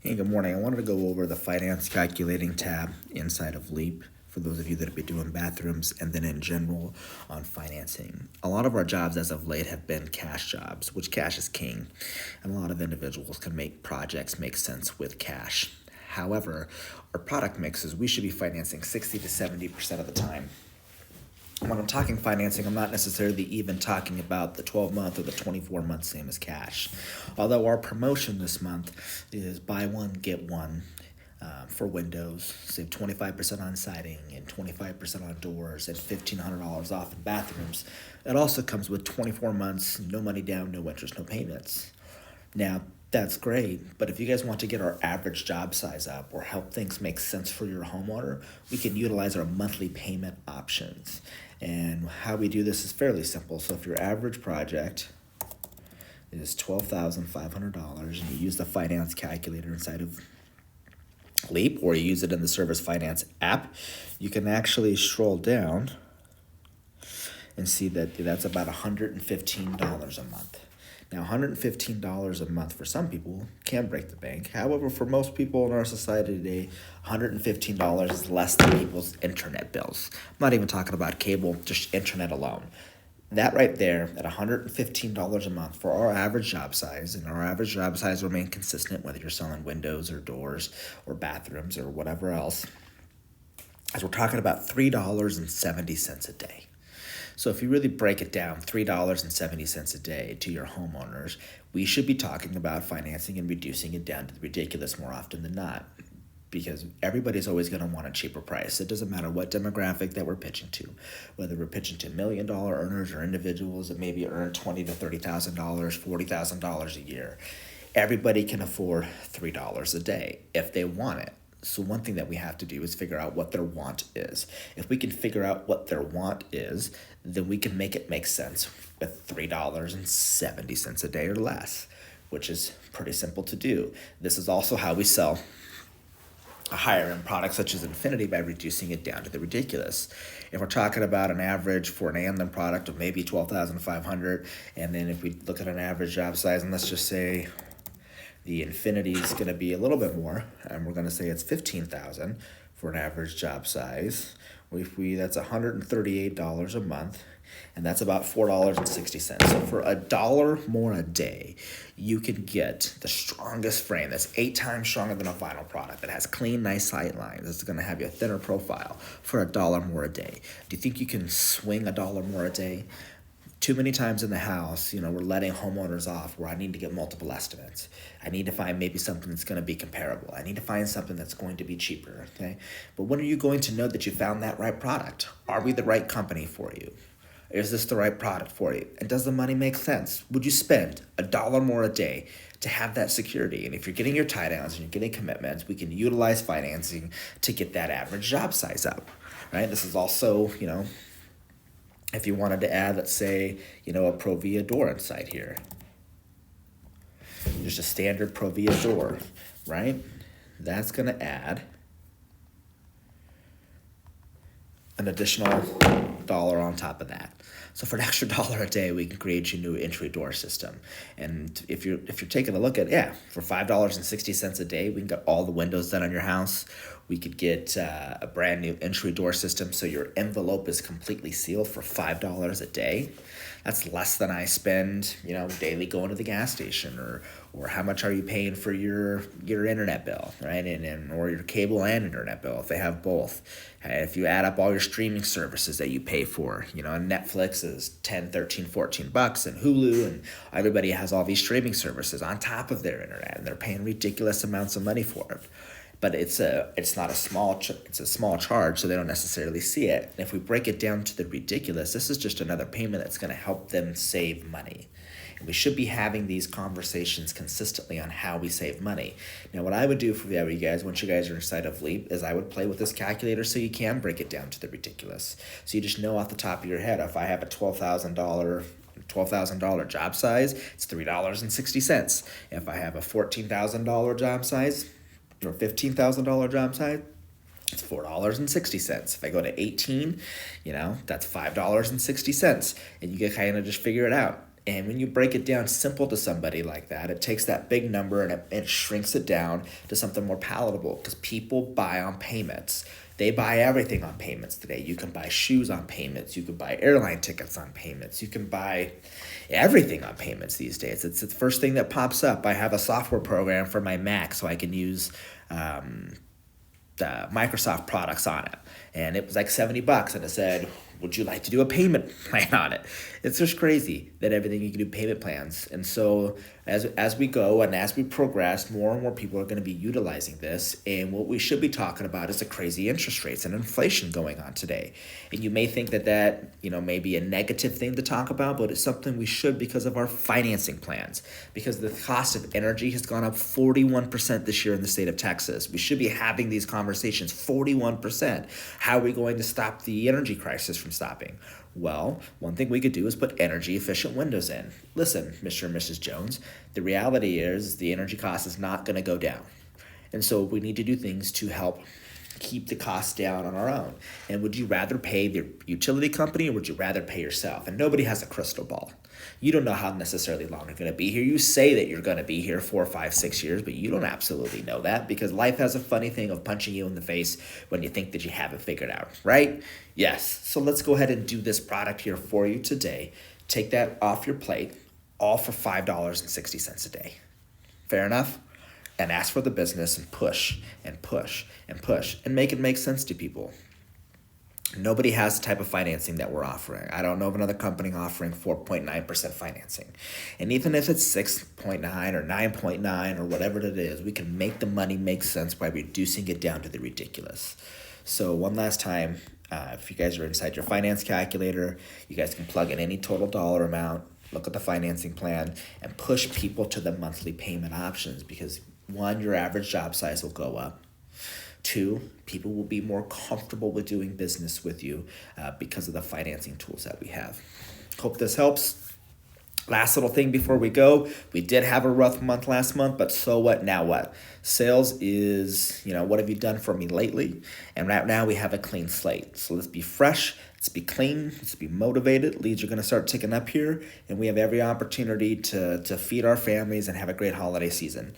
Hey, good morning. I wanted to go over the finance calculating tab inside of Leap for those of you that have been doing bathrooms and then in general on financing. A lot of our jobs as of late have been cash jobs, which cash is king, and a lot of individuals can make projects make sense with cash. However, our product mix is we should be financing 60 to 70% of the time. When I'm talking financing, I'm not necessarily even talking about the 12-month or the 24-month same as cash. Although our promotion this month is buy one, get one for windows, save 25% on siding and 25% on doors and $1,500 off in bathrooms. It also comes with 24 months, no money down, no interest, no payments. Now, that's great, but if you guys want to get our average job size up or help things make sense for your homeowner, we can utilize our monthly payment options. And how we do this is fairly simple. So if your average project is $12,500 and you use the finance calculator inside of Leap or you use it in the Service Finance app, you can actually scroll down and see that that's about $115 a month. Now, $115 a month for some people can break the bank. However, for most people in our society today, $115 is less than people's internet bills. I'm not even talking about cable, just internet alone. That right there, at $115 a month for our average job size, and our average job size remain consistent whether you're selling windows or doors or bathrooms or whatever else, as we're talking about $3.70 a day. So if you really break it down, $3.70 a day to your homeowners, we should be talking about financing and reducing it down to the ridiculous more often than not, because everybody's always going to want a cheaper price. It doesn't matter what demographic that we're pitching to, whether we're pitching to $1 million earners or individuals that maybe earn $20,000 to $30,000, $40,000 a year. Everybody can afford $3 a day if they want it. So one thing that we have to do is figure out what their want is. If we can figure out what their want is, then we can make it make sense with $3.70 a day or less, which is pretty simple to do. This is also how we sell a higher end product such as Infinity by reducing it down to the ridiculous. If we're talking about an average for an Anthem product of maybe $12,500, and then if we look at an average job size, and let's just say the Infinity is going to be a little bit more, and we're going to say it's $15,000 for an average job size. That's $138 a month, and that's about $4.60. So for $1 more a day, you can get the strongest frame that's 8 times stronger than a vinyl product that has clean, nice sight lines. It's going to have you a thinner profile for $1 more a day. Do you think you can swing $1 more a day? Too many times in the house, we're letting homeowners off where I need to get multiple estimates. I need to find maybe something that's going to be comparable. I need to find something that's going to be cheaper, okay? But when are you going to know that you found that right product? Are we the right company for you? Is this the right product for you? And does the money make sense? Would you spend $1 more a day to have that security? And if you're getting your tie downs and you're getting commitments, we can utilize financing to get that average job size up, right? This is also, if you wanted to add, let's say, a Provia door inside here. Just a standard Provia door, right? That's going to add an additional dollar on top of that. So for an extra dollar a day, we can create you a new entry door system. And if you're taking a look at, for $5.60 a day, we can get all the windows done on your house. We could get a brand new entry door system so your envelope is completely sealed for $5 a day. That's less than I spend, daily going to the gas station, or how much are you paying for your internet bill, right? And or your cable and internet bill if they have both. If you add up all your streaming services that you pay for, Netflix is 10, 13, 14 bucks, and Hulu, and everybody has all these streaming services on top of their internet, and they're paying ridiculous amounts of money for it. But it's not a small it's a small charge, so they don't necessarily see it. And if we break it down to the ridiculous, this is just another payment that's going to help them save money. And we should be having these conversations consistently on how we save money. Now, what I would do for you guys, once you guys are inside of Leap, is I would play with this calculator so you can break it down to the ridiculous. So you just know off the top of your head, if I have a $12,000 job size, it's $3.60. If I have a $14,000 job size, or $15,000 job size, it's $4.60. If I go to 18, that's $5.60. And you can kind of just figure it out. And when you break it down simple to somebody like that, it takes that big number and it shrinks it down to something more palatable because people buy on payments. They buy everything on payments today. You can buy shoes on payments. You can buy airline tickets on payments. You can buy everything on payments these days. It's the first thing that pops up. I have a software program for my Mac so I can use Microsoft products on it. And it was like $70 and it said, would you like to do a payment plan on it? It's just crazy that everything you can do payment plans. And so as we go and as we progress, more and more people are going to be utilizing this. And what we should be talking about is the crazy interest rates and inflation going on today. And you may think that may be a negative thing to talk about, but it's something we should because of our financing plans. Because the cost of energy has gone up 41% this year in the state of Texas. We should be having these conversations, 41%. How are we going to stop the energy crisis from stopping? Well, one thing we could do is put energy efficient windows in. Listen, Mr. and Mrs. Jones, the reality is the energy cost is not going to go down. And so we need to do things to help keep the costs down on our own. And would you rather pay the utility company or would you rather pay yourself? And nobody has a crystal ball. You don't know how necessarily long you're going to be here. You say that you're going to be here 4, 5, 6 years, but you don't absolutely know that because life has a funny thing of punching you in the face when you think that you have it figured out, right? Yes. So let's go ahead and do this product here for you today. Take that off your plate, all for $5.60 a day. Fair enough? And ask for the business and push and push and push and make it make sense to people. Nobody has the type of financing that we're offering. I don't know of another company offering 4.9% financing. And even if it's 6.9 or 9.9 or whatever it is, we can make the money make sense by reducing it down to the ridiculous. So one last time, if you guys are inside your finance calculator, you guys can plug in any total dollar amount, look at the financing plan, and push people to the monthly payment options because 1, your average job size will go up. 2, people will be more comfortable with doing business with you because of the financing tools that we have. Hope this helps. Last little thing before we go, we did have a rough month last month, but so what, now what? Sales is, what have you done for me lately? And right now we have a clean slate. So let's be fresh, let's be clean, let's be motivated. Leads are going to start ticking up here, and we have every opportunity to feed our families and have a great holiday season.